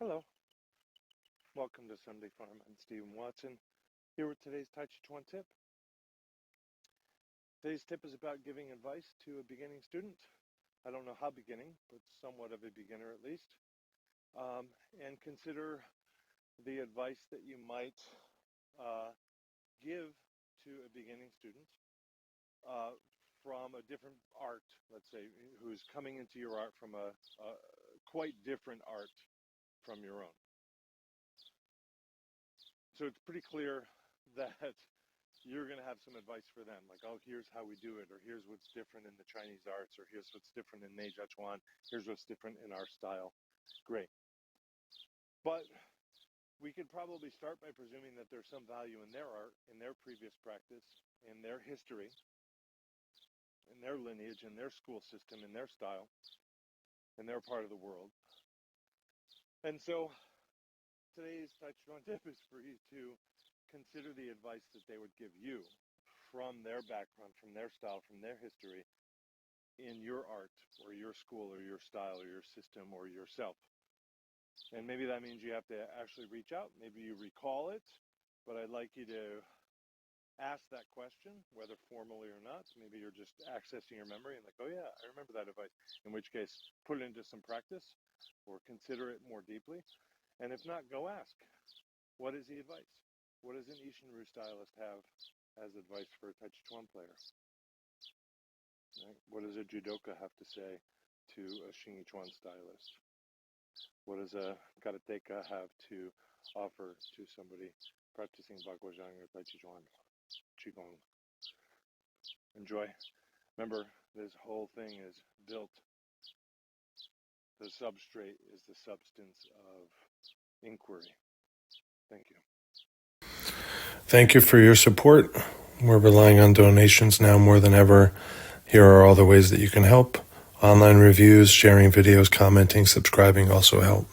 Hello, welcome to Sunday Farm. I'm Stephen Watson, here with today's Tàijíquán Tip. Today's tip is about giving advice to a beginning student. I don't know how beginning, but somewhat of a beginner at least. And consider the advice that you might give to a beginning student from a different art, let's say, who's coming into your art from a quite different art from your own. So it's pretty clear that you're going to have some advice for them, like, oh, here's how we do it, or here's what's different in the Chinese arts, or here's what's different in Tàijíquán, here's what's different in our style. Great. But we could probably start by presuming that there's some value in their art, in their previous practice, in their history, in their lineage, in their school system, in their style, in their part of the world. And so today's Tàijíquán Tip is for you to consider the advice that they would give you from their background, from their style, from their history in your art or your school or your style or your system or yourself. And maybe that means you have to actually reach out. Maybe you recall it, but I'd like you to ask that question, whether formally or not. Maybe you're just accessing your memory and like, oh yeah, I remember that advice. In which case, put it into some practice or consider it more deeply. And if not, go ask. What is the advice? What does an Ishinru stylist have as advice for a Tàijíquán player? Right? What does a judoka have to say to a Xingyiquan stylist? What does a karateka have to offer to somebody practicing Baguazhang or Tàijíquán, Qigong? Enjoy. Remember, this whole thing is built. The substrate is the substance of inquiry. Thank you. Thank you for your support. We're relying on donations now more than ever. Here are all the ways that you can help. Online reviews, sharing videos, commenting, subscribing also help.